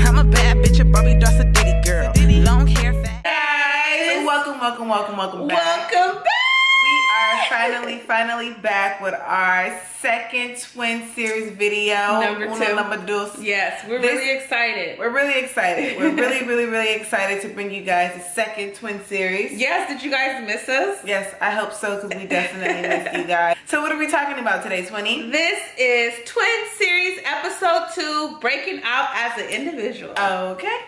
I'm a bad bitch, a Barbie doll, a ditty girl. Long hair, fat. Guys, welcome back. Welcome back. We are finally back with our second Twin Series video. Number two. Yes, we're really excited. We're really excited. We're really excited to bring you guys the second Twin Series. Yes, did you guys miss us? Yes, I hope so, because we definitely missed you guys. So what are we talking about today, Twinnie? This is Twin Series episode 2, breaking out as an individual. Okay.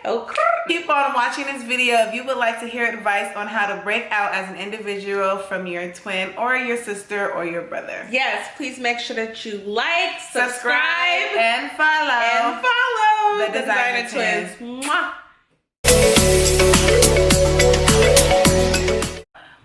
Keep on watching this video if you would like to hear advice on how to break out as an individual from your twin or your sister or your brother. Yes, please make sure that you like, subscribe, and follow the Designer Twins. Mwah.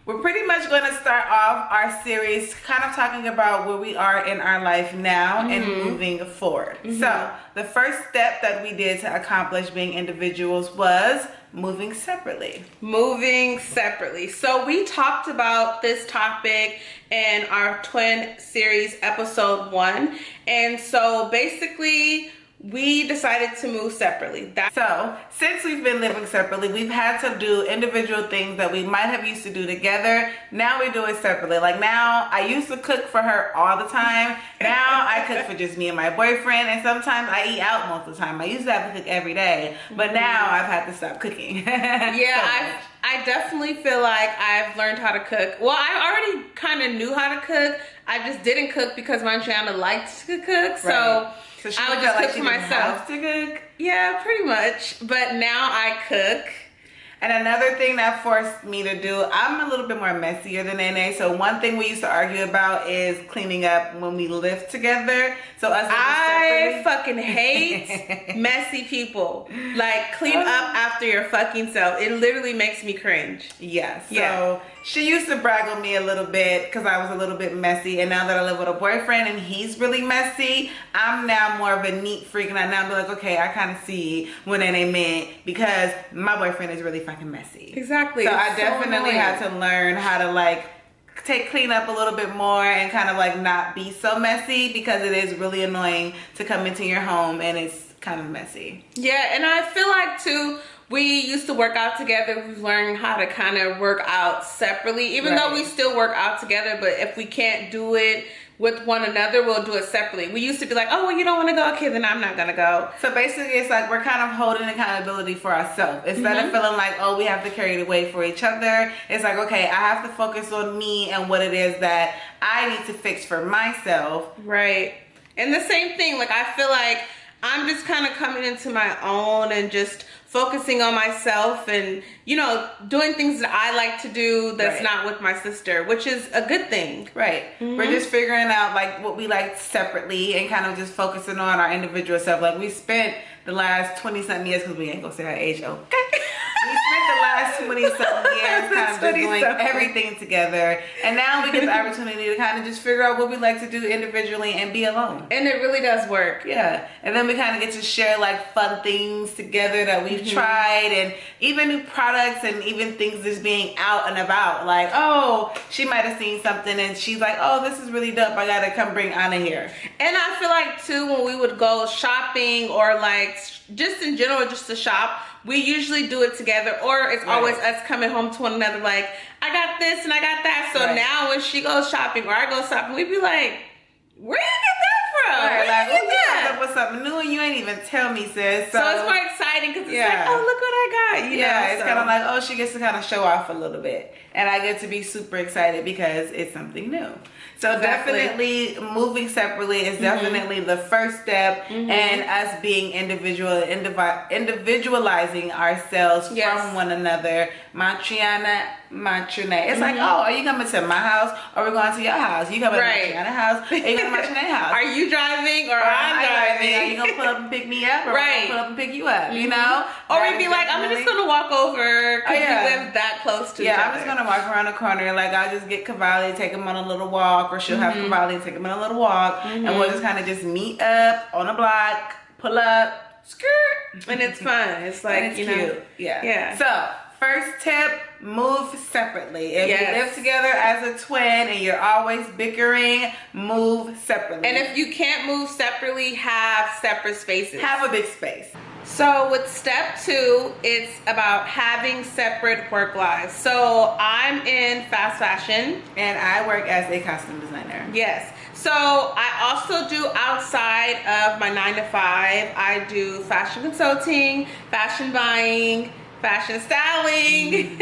We're pretty much going to start off our series kind of talking about where we are in our life now and moving forward. So the first step that we did to accomplish being individuals was moving separately. So we talked about this topic in our Twin Series episode 1. And so basically we decided to move separately. So since we've been living separately, we've had to do individual things that we might have used to do together. Now we do it separately. Like now, I used to cook for her all the time. Now I cook for just me and my boyfriend, and sometimes I eat out most of the time. I used to have to cook every day, but now I've had to stop cooking. Yeah, I definitely feel like I've learned how to cook. Well, I already kind of knew how to cook. I just didn't cook because Mangiana liked to cook. So I would just cook for myself. To cook? Yeah, pretty much. But now I cook. And another thing that forced me to do, I'm a little bit more messier than Nene. So one thing we used to argue about is cleaning up when we lived together. So I fucking hate messy people. Like, clean up after your fucking self. It literally makes me cringe. Yeah. So she used to brag on me a little bit because I was a little bit messy. And now that I live with a boyfriend and he's really messy, I'm now more of a neat freak. And I now be like, okay, I kind of see when Nene meant, because my boyfriend is really fucking messy. Exactly. So I definitely had to learn how to like clean up a little bit more and kind of like not be so messy, because it is really annoying to come into your home and it's kind of messy. Yeah, and I feel like too, we used to work out together. We've learned how to kind of work out separately, even though we still work out together. But if we can't do it with one another, we'll do it separately. We used to be like, oh, well, you don't want to go? Okay, then I'm not going to go. So basically, it's like we're kind of holding accountability for ourselves. Instead of feeling like, oh, we have to carry the weight for each other, it's like, okay, I have to focus on me and what it is that I need to fix for myself. Right. And the same thing, like, I feel like I'm just kind of coming into my own and just focusing on myself and, you know, doing things that I like to do that's not with my sister, which is a good thing. Right. We're just figuring out like what we like separately and kind of just focusing on our individual self. Like we spent the last 20-something years, because we ain't gonna say our age, okay? We spent the last 20-something years kind of just doing everything together. And now we get the opportunity to kind of just figure out what we like to do individually and be alone. And it really does work. Yeah. And then we kind of get to share like fun things together that we've tried, and even new products, and even things just being out and about. Like, oh, she might have seen something and she's like, oh, this is really dope. I gotta come bring Anna here. And I feel like too, when we would go shopping or like just in general, just to shop, we usually do it together, or it's always us coming home to one another like, I got this and I got that. So now when she goes shopping or I go shopping, we be like, where you get that from? Right, like, oh, you up with something new and you ain't even tell me, sis. So it's more exciting because it's like, oh, look what I got. You know, it's kind of like, oh, she gets to kind of show off a little bit. And I get to be super excited because it's something new. So definitely moving separately is definitely the first step, and us being individualizing ourselves from one another. Matriana, Matrine. It's like, oh, are you coming to my house or are we going to your house? You coming to Matriana's house or you coming to Matrine's house? Are you driving or I'm driving? Are you going to pull up and pick me up or I'm going to pull up and pick you up? You know? Or we'd be like, I'm just going to walk over because we live that close to each other. I'm just going to walk around the corner. Like, I'll just get Cavalli, take him on a little walk, or she'll have Cavalli take him on a little walk, and we'll just kind of just meet up on a block, pull up, skirt. And it's fun. It's like, and it's cute. Yeah. So, first tip, move separately. If you live together as a twin and you're always bickering, move separately. And if you can't move separately, have separate spaces. Have a big space. So with step 2, it's about having separate work lives. So I'm in fast fashion. And I work as a costume designer. Yes. So I also do outside of my 9 to 5, I do fashion consulting, fashion buying, fashion styling.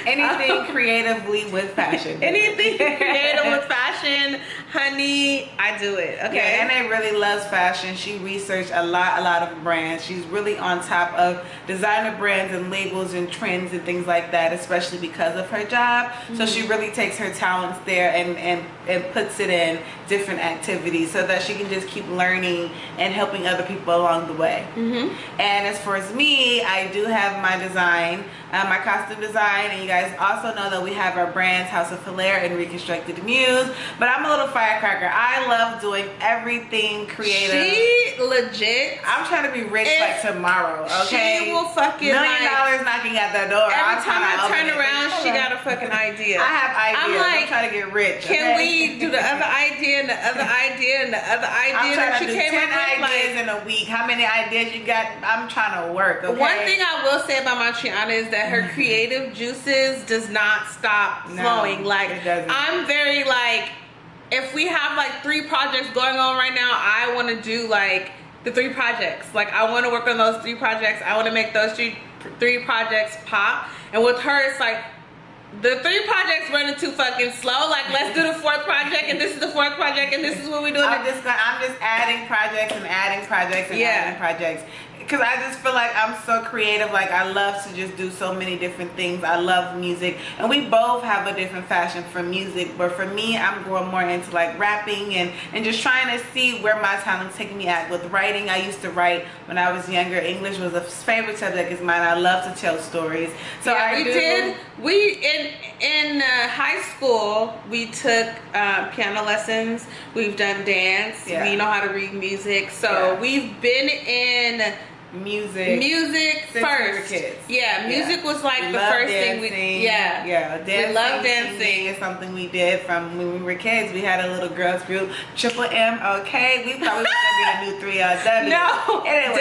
Anything creatively with fashion. Anything creative with fashion, honey, I do it. Okay. Yeah, and they really loves fashion. She researched a lot of brands. She's really on top of designer brands and labels and trends and things like that, especially because of her job. So she really takes her talents there and puts it in different activities so that she can just keep learning and helping other people along the way. And as far as me, I do have my design, my costume design, and you guys also know that we have our brands House of Hilaire and Reconstructed Muse. But I'm a little firecracker. I love doing everything creative. She legit. I'm trying to be rich like tomorrow, okay? She will fucking $1 million knocking at the door. Every time I turn around, she got a fucking idea. I have ideas. I'm like, I'm trying to get rich. Can we do the other idea and the other idea and the other idea I'm that trying she to do came 10 up with? ideas in a week. How many ideas you got? I'm trying to work, okay? One thing I will say about Montriana is that her creative juices does not stop flowing. Like, it doesn't. I'm very like, if we have like 3 projects going on right now, I want to do like the 3 projects. Like, I want to work on those 3 projects. I want to make those three projects pop. And with her, it's like, the 3 projects running too fucking slow. Like, let's do the 4th project, and this is the 4th project, and this is what we're doing. I'm just adding projects and adding projects and adding projects. Because I just feel like I'm so creative. Like, I love to just do so many different things. I love music. And we both have a different fashion for music. But for me, I'm going more into like rapping and just trying to see where my talent's taking me at. With writing, I used to write when I was younger. English was a favorite subject of mine. I love to tell stories. So yeah, in high school, we took piano lessons. We've done dance. Yeah. We know how to read music. So we've been in music since first. we were kids. Yeah, music was like the first thing we dancing, we love dancing. Is something we did from when we were kids. We had a little girls group, Triple M. Okay, we thought we were gonna be the new 3LW. No, anyway,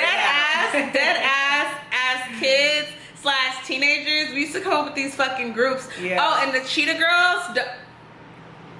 dead ass as kids / teenagers, we used to come up with these fucking groups. Yeah. Oh, and the Cheetah Girls.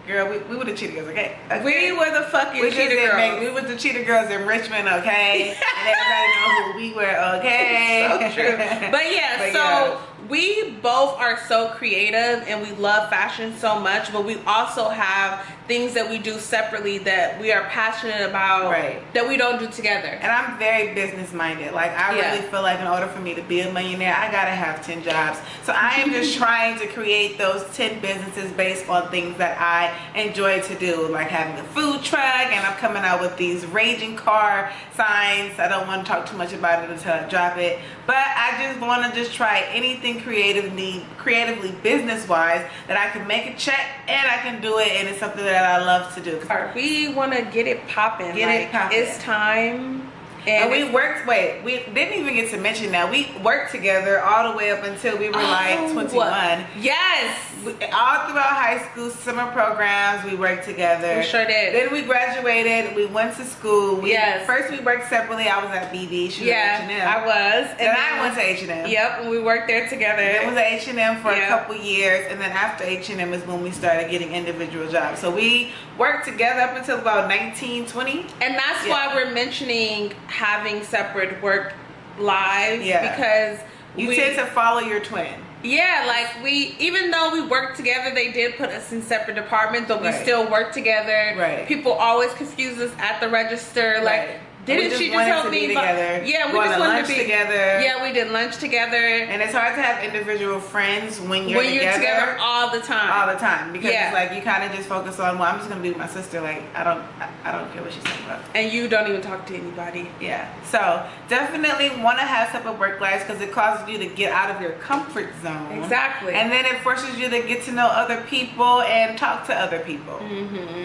Girl, we were the Cheetah Girls, okay? We were the fucking Cheetah Girls. We were the Cheetah Girls in Richmond, okay? And everybody know who we were, okay? So true. But we both are so creative and we love fashion so much, but we also have things that we do separately that we are passionate about that we don't do together. And I'm very business minded. Like, I really feel like in order for me to be a millionaire, I gotta have 10 jobs. So I am just trying to create those 10 businesses based on things that I enjoy to do, like having a food truck, and I'm coming out with these raging car signs. I don't want to talk too much about it until I drop it, but I just want to just try anything creatively business wise that I can make a check and I can do it, and it's something that I love to do. We want to get it popping. It's time. And we worked, we didn't even get to mention that we worked together all the way up until we were like 21. Yes. All throughout high school, summer programs, we worked together. We sure did. Then we graduated, we went to school. First we worked separately. I was at BD, she was at H&M. I was. And then I went to H&M. Yep, and we worked there together. Then was at H&M for a couple years, and then after H&M is when we started getting individual jobs. So we worked together up until about 19, 20. And that's why we're mentioning having separate work lives, because you tend to follow your twin. Yeah, like even though we worked together, they did put us in separate departments, but we still work together. Right. People always confuse us at the register. Like, didn't she just help me? Together. Yeah, we just wanted lunch to be together. Yeah, we did lunch together. And it's hard to have individual friends when you're together all the time. All the time, because it's like you kind of just focus on, well, I'm just gonna be with my sister. Like, I don't care what she's talking about. And you don't even talk to anybody. Yeah. So definitely want to have separate work lives because it causes you to get out of your comfort zone. Exactly. And then it forces you to get to know other people and talk to other people.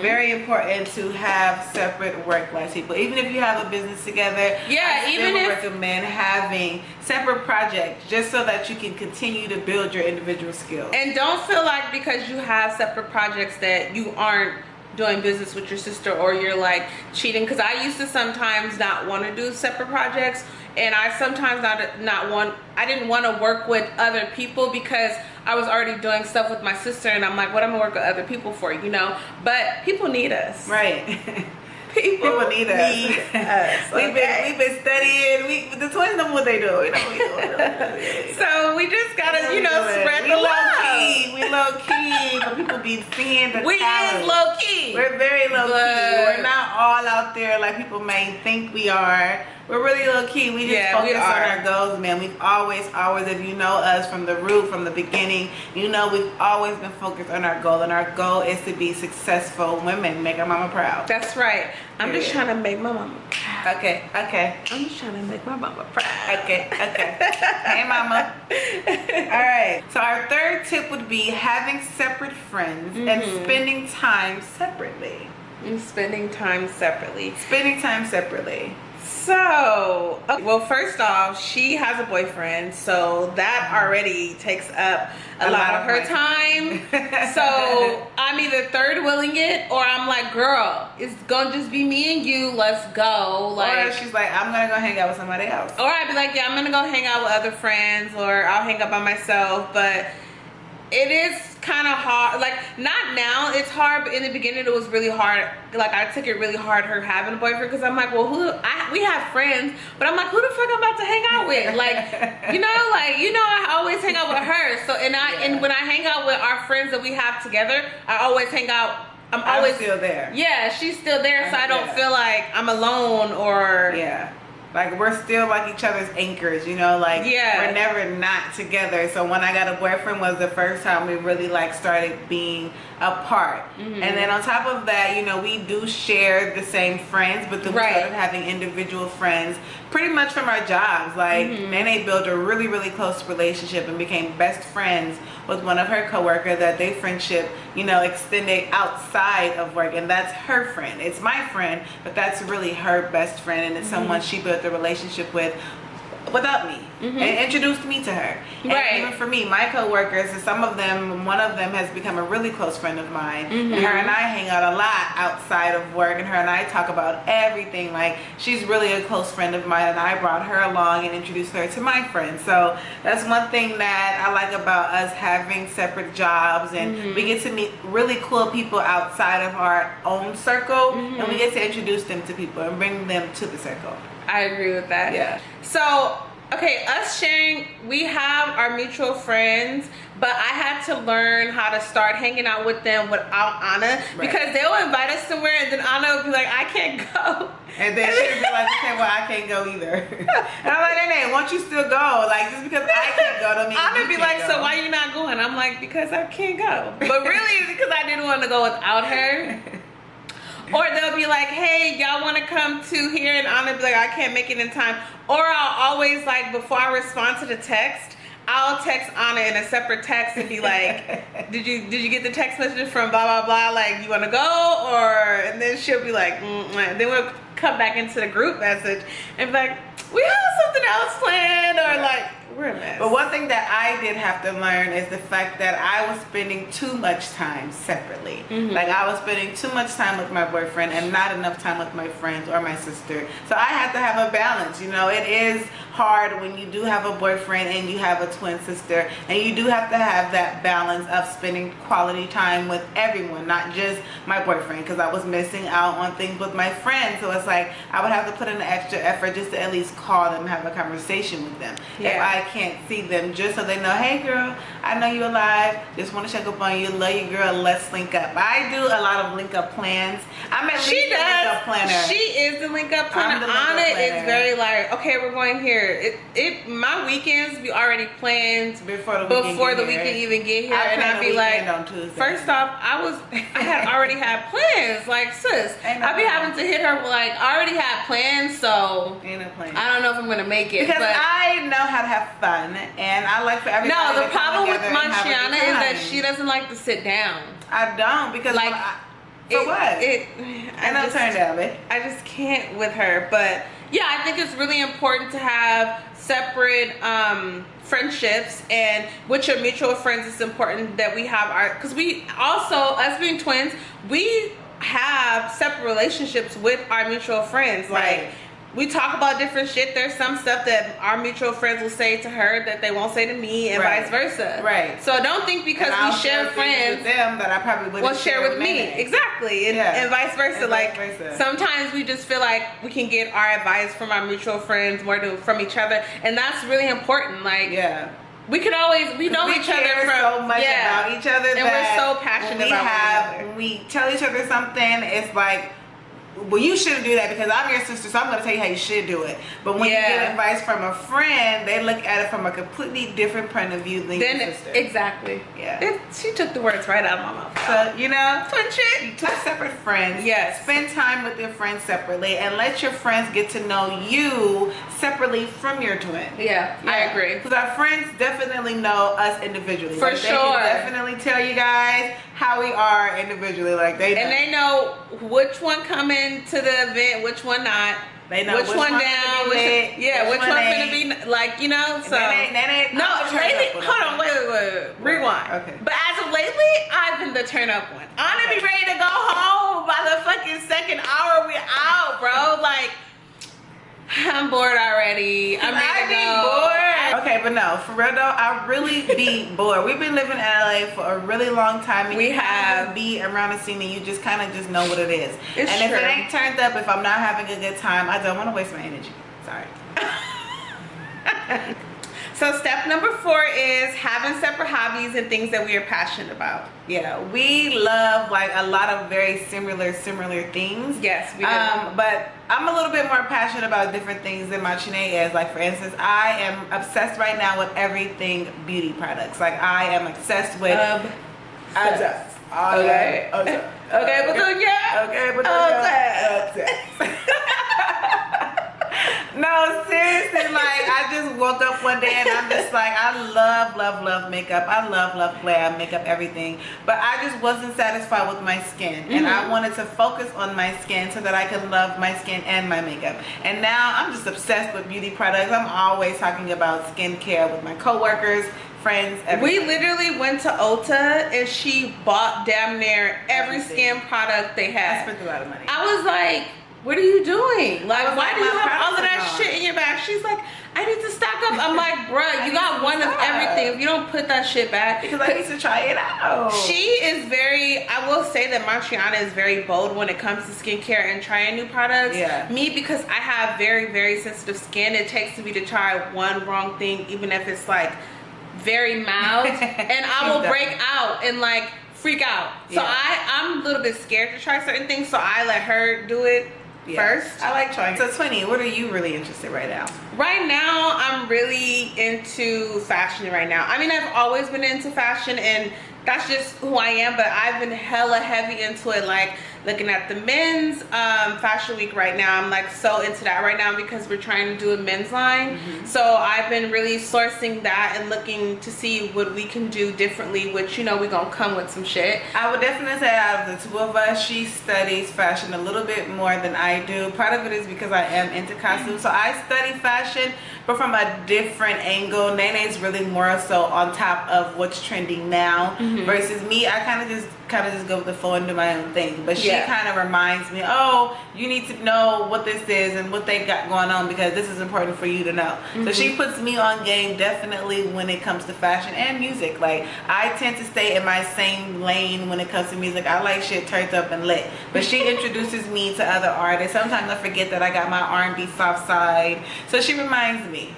Very important to have separate work lives, people. Even if you have a business together, I still would recommend having separate projects just so that you can continue to build your individual skills. And don't feel like because you have separate projects that you aren't doing business with your sister, or you're like cheating. Because I used to sometimes not want to do separate projects, and I sometimes I didn't want to work with other people because I was already doing stuff with my sister, and I'm like, what am I gonna work with other people for, you know? But people need us. Right. People need us. Okay? We've been studying. The twins know what they do. We know what we do. So we just gotta, spread the love. We low key, but people be seeing the We talent. is low key. We're very low key. We're not all out there like people may think we are. We're really low key. We just focus on our goals, man. We've always, if you know us from the root, from the beginning, we've always been focused on our goal, and our goal is to be successful women, make our mama proud. That's right. I'm just trying to make my mama proud. Okay. I'm just trying to make my mama proud. Okay. Hey, mama. All right. So our third tip would be having separate friends and spending time separately. Spending time separately. So, well, first off, she has a boyfriend, so that already takes up a lot of her time. So I'm either third wheeling it, or I'm like, girl, it's gonna just be me and you, let's go. Or she's like, I'm gonna go hang out with somebody else. Or I'd be like, yeah, I'm gonna go hang out with other friends, or I'll hang out by myself. But it is kind of hard, like, not now, it's hard, but in the beginning it was really hard. Like, I took it really hard, her having a boyfriend, because I'm like, well, we have friends, but I'm like, who the fuck I'm about to hang out with? Like, I always hang out with her. So, and when I hang out with our friends that we have together, I always hang out, I'm always still there. Yeah, she's still there, so I don't feel like I'm alone, or like, we're still like each other's anchors, we're never not together. So when I got a boyfriend was the first time we really like started being apart. And then on top of that, we do share the same friends, but then we started having individual friends pretty much from our jobs. Like, Nene built a really, really close relationship and became best friends with one of her coworkers, that they friendship, extended outside of work. And that's her friend. It's my friend, but that's really her best friend. And it's someone she built the relationship with without me, and introduced me to her. And even for me, my coworkers, and one of them has become a really close friend of mine. And her and I hang out a lot outside of work, and her and I talk about everything. Like, she's really a close friend of mine, and I brought her along and introduced her to my friends. So that's one thing that I like about us having separate jobs, and we get to meet really cool people outside of our own circle, and we get to introduce them to people and bring them to the circle. I agree with that. Yeah. So, okay, us sharing, we have our mutual friends, but I had to learn how to start hanging out with them without Anna, because they'll invite us somewhere, and then Anna will be like, I can't go. And then she'll be like, okay, well, I can't go either. And I'm like, Nene, won't you still go? Like, just because I can't go don't mean Anna you be can't like, go. so why you not going? I'm like, because I can't go. But really, it's because I didn't want to go without her. Or they'll be like, hey, y'all want to come to here? And Anna be like, I can't make it in time. Or I'll always, like, before I respond to the text, I'll text Anna in a separate text and be like, did you get the text message from blah, blah, blah? Like, you want to go? And then she'll be like, Then we'll come back into the group message and be like, we have something else planned, or like, we're a mess. But one thing that I did have to learn is the fact that I was spending too much time separately. Like, I was spending too much time with my boyfriend and not enough time with my friends or my sister. So I had to have a balance. It is hard when you do have a boyfriend and you have a twin sister, and you do have to have that balance of spending quality time with everyone, not just my boyfriend, because I was missing out on things with my friends. So it's like, I would have to put in an extra effort just to at least call them, have a conversation with them. If I can't see them, just so they know, hey girl, I know you alive, just want to check up on you, love you girl, let's link up. I do a lot of link up plans. I'm at least a link up planner. She is the link up planner. Anna is very like, okay, we're going here. My weekends we already planned before the weekend even get here, and I'd be like, first off, I had already had plans. Like, sis, I'd be having to hit her like, I already had plans, so ain't no plan. I don't know if I'm gonna make it. Because I know how to have fun, and I like for everybody. No, the to come problem with together and have a Monchiana good is that time. she doesn't like to sit down. I don't, because like, for what? I don't turn down, bitch. I just can't with her. But yeah, I think it's really important to have separate friendships, and with your mutual friends, it's important that we have because we also, us being twins, we have separate relationships with our mutual friends. Right. Like, we talk about different shit. There's some stuff that our mutual friends will say to her that they won't say to me, and Right. vice versa. Right. So don't think because And I'll we share things friends with them that I probably wouldn't will share with me. Nene. Exactly. And, Yeah. and vice versa. And like vice versa. sometimes we just feel like we can get our advice from our mutual friends more than from each other, and that's really important. Like, Yeah. we could always we know each other care from so much about each other, and that we're so passionate when we about one another. when we tell each other something, it's like, well, you shouldn't do that because I'm your sister, so I'm going to tell you how you should do it. But when you get advice from a friend, they look at it from a completely different point of view than your sister. Exactly. Yeah. She took the words right out of my mouth. So, you know, Twinship. you two separate friends. Yes. Spend time with your friends separately and let your friends get to know you separately from your twin. Yeah, I agree. Because our friends definitely know us individually. For They sure. can definitely tell you guys how we are individually. Like, they know. And they know which one coming to the event, which one not. They know which one down, which one's gonna be like, you know. So no, lately, hold on, wait, rewind. Okay. But as of lately, I've been the turn up one. I'm gonna be ready to go home by the fucking second hour we out, bro. Like, I'm bored already. I'm ready to go. Okay, but no, for real though, I really be bored. We've been living in LA for a really long time. And We you have. kinda be around the scene and you just kind of just know what it is. It's and if true. it ain't turned up, if I'm not having a good time, I don't want to waste my energy. Sorry. So step number 4 is having separate hobbies and things that we are passionate about. Yeah, we love like a lot of very similar things. Yes, we do. But I'm a little bit more passionate about different things than my Chine is. Like, for instance, I am obsessed right now with everything beauty products. Like, I am obsessed with Obsessed. Okay. Okay, but then No, seriously, like, I just woke up one day and I'm just like, I love makeup. I love glam, makeup, everything. But I just wasn't satisfied with my skin. And I wanted to focus on my skin so that I could love my skin and my makeup. And now I'm just obsessed with beauty products. I'm always talking about skincare with my coworkers, friends, everything. we literally went to Ulta and she bought damn near every skin product they I had. spent a lot of money. I was like, what are you doing? Like, why do you my have all of that products are shit in your bag? She's like, I need to stock up. I'm like, bruh, you got one of everything. If you don't put that shit back. Because I need to try it out. She is very, I will say that Marciana is very bold when it comes to skincare and trying new products. Yeah. Me, because I have very sensitive skin, it takes me to try one wrong thing, even if it's like very mild, and I will break out and like freak out. So I'm a little bit scared to try certain things, so I let her do it first. I like trying. So, Twinnie, what are you really interested right now? Right now, I'm really into fashion right now. I mean, I've always been into fashion, and that's just who I am, but I've been hella heavy into it, like looking at the men's fashion week right now. I'm like so into that right now because we're trying to do a men's line. So I've been really sourcing that and looking to see what we can do differently, which, you know, we're gonna come with some shit. I would definitely say out of the two of us, she studies fashion a little bit more than I do. Part of it is because I am into costumes, so I study fashion, but from a different angle. Nene's really more so on top of what's trending now, versus me. I kind of just go with the flow and do my own thing. But she kind of reminds me, oh, you need to know what this is and what they got going on because this is important for you to know. So she puts me on game definitely when it comes to fashion and music. Like, I tend to stay in my same lane when it comes to music. I like shit turned up and lit. But she introduces me to other artists. Sometimes I forget that I got my R&B soft side. So she reminds me.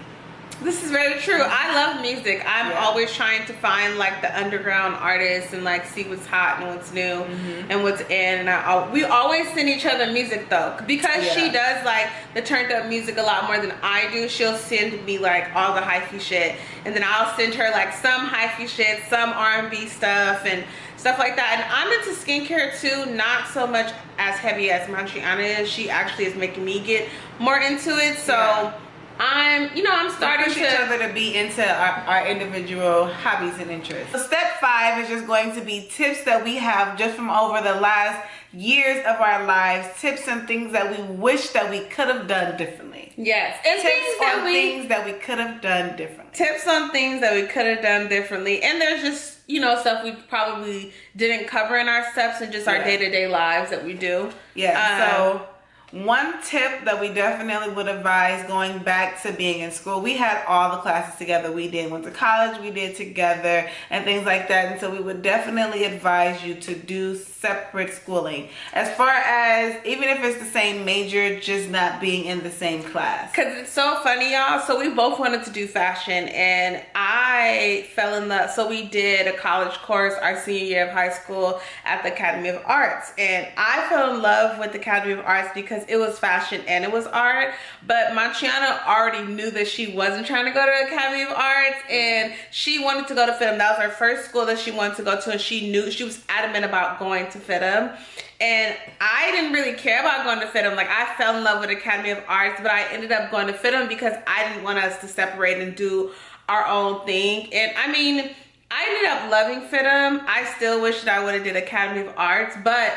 This is very true. I love music. I'm always trying to find like the underground artists and like see what's hot and what's new and what's in. And we always send each other music though, because she does like the turned up music a lot more than I do. She'll send me like all the hyphy shit, and then I'll send her like some hyphy shit, some R&B stuff and stuff like that. And I'm into skincare too, not so much as heavy as Manchiana is. She actually is making me get more into it. So I'm starting to push each other to be into our individual hobbies and interests. So step 5 is just going to be tips that we have just from over the last years of our lives, tips and things that we wish that we could have done differently. Yes, and things that we could have done differently. Tips on things that we could have done differently. And there's just, you know, stuff we probably didn't cover in our steps and just our day-to-day lives that we do. Yeah, so one tip that we definitely would advise going back to being in school, we had all the classes together. We went to college, we did together and things like that. And so we would definitely advise you to do separate schooling. As far as, even if it's the same major, just not being in the same class. Because it's so funny, y'all. So we both wanted to do fashion and I fell in love. So we did a college course our senior year of high school at the Academy of Arts. And I fell in love with the Academy of Arts because it was fashion and it was art. But Manchiana already knew that she wasn't trying to go to the Academy of Arts and she wanted to go to FITM. That was her first school that she wanted to go to, and she knew, she was adamant about going to FITM. And I didn't really care about going to FITM. Like, I fell in love with Academy of Arts, but I ended up going to FITM because I didn't want us to separate and do our own thing. And I mean, I ended up loving FITM. I still wish that I would have did Academy of Arts, but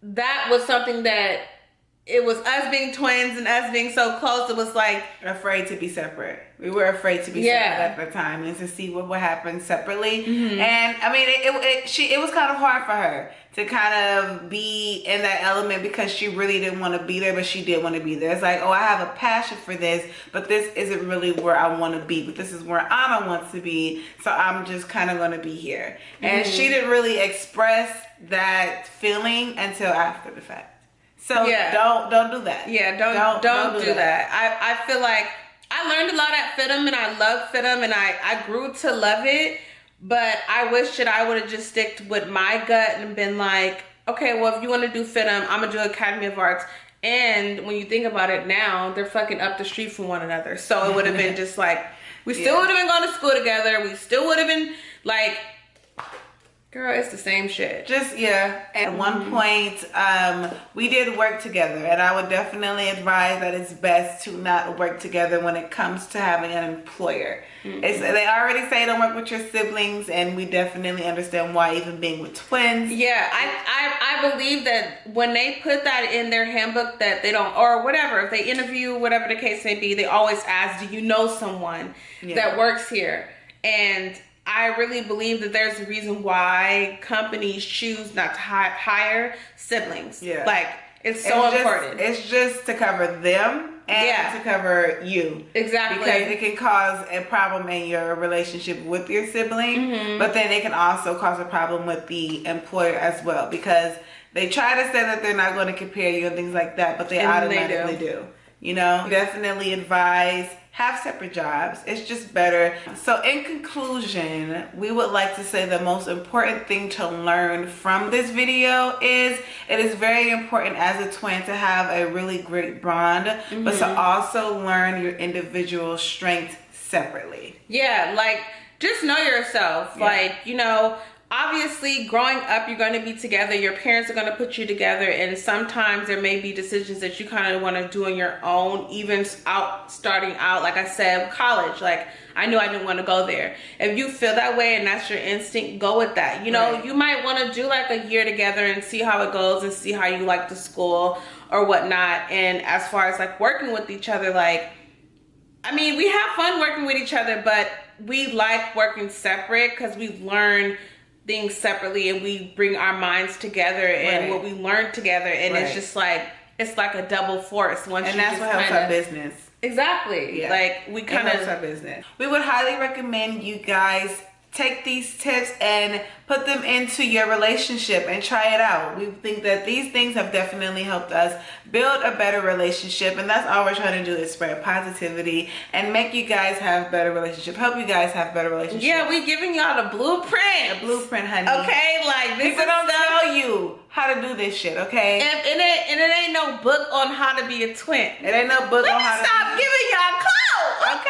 that was something that, it was us being twins and us being so close. It was like, afraid to be separate. We were afraid to be separate at the time and to see what would happen separately. And I mean, it was kind of hard for her to kind of be in that element because she really didn't want to be there, but she did want to be there. It's like, oh, I have a passion for this, but this isn't really where I want to be, but this is where Anna wants to be, so I'm just kind of going to be here. And she didn't really express that feeling until after the fact. So don't do that. Yeah, don't do that. I feel like I learned a lot at FITM and I love FITM and I grew to love it, but I wish that I would have just sticked with my gut and been like, okay, well, if you want to do FITM, I'm gonna do Academy of Arts. And when you think about it now, they're fucking up the street from one another. So it would have been just like, we still would have been going to school together. We still would have been like, girl, it's the same shit. Just, at one point, we did work together, and I would definitely advise that it's best to not work together when it comes to having an employer. They already say don't work with your siblings, and we definitely understand why, even being with twins. Yeah, I believe that when they put that in their handbook that they don't, or whatever, if they interview, whatever the case may be, they always ask, do you know someone that works here? And I really believe that there's a reason why companies choose not to hire siblings. Yeah. Like, it's so important. It's just to cover them and to cover you. Exactly. Because it can cause a problem in your relationship with your sibling, but then it can also cause a problem with the employer as well, because they try to say that they're not going to compare you and things like that, but they automatically do. You know, definitely advise, have separate jobs. It's just better. So in conclusion, we would like to say the most important thing to learn from this video is it is very important as a twin to have a really great bond, but to also learn your individual strengths separately. Yeah, like, just know yourself. Like, you know, obviously, growing up, you're going to be together. Your parents are going to put you together. And sometimes there may be decisions that you kind of want to do on your own, even starting out, like I said, college. Like, I knew I didn't want to go there. If you feel that way and that's your instinct, go with that. You know, you might want to do like a year together and see how it goes and see how you like the school or whatnot. And as far as like working with each other, like, I mean, we have fun working with each other, but we like working separate because we learn things separately and we bring our minds together and what we learned together, and it's just like, it's like a double force once. And that's what helps our business. Exactly. Like, we kind of helps our business. We would highly recommend you guys take these tips and put them into your relationship and try it out. We think that these things have definitely helped us build a better relationship, and that's all we're trying to do is spread positivity and make you guys have better relationship, help you guys have better relationships. Yeah, we giving y'all the blueprint. The blueprint, honey. Okay, like, this people don't tell you how to do this shit, okay? And it ain't no book on how to be a twin. It ain't no book on how to stop giving y'all clout, okay?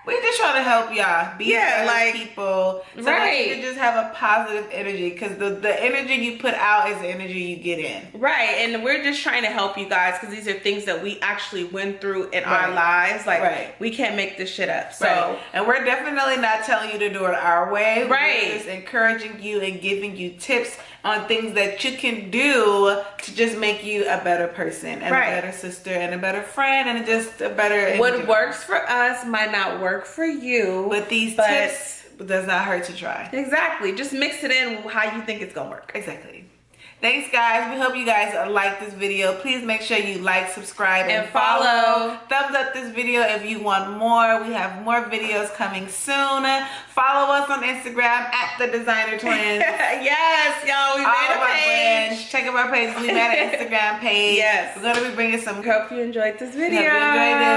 We just trying to help y'all be like people, so that you can just have a positive energy, because the energy you put out is the energy you get in. Right, and we're just trying to help you guys because these are things that we actually went through in our lives. Like, we can't make this shit up. So, and we're definitely not telling you to do it our way. We're just encouraging you and giving you tips on things that you can do to just make you a better person and a better sister and a better friend and just a better. What works for us might not work for you. But these tips does not hurt to try. Exactly. Just mix it in how you think it's gonna work. Exactly. Thanks, guys. We hope you guys like this video. Please make sure you like, subscribe, and follow. Thumbs up this video if you want more. We have more videos coming soon. Follow us on Instagram at the Designer Twins. Yes, y'all. We made a page. Check out our page. We made an Instagram page. Yes. We're going to be bringing some. Hope you enjoyed this video. Hope you enjoyed it.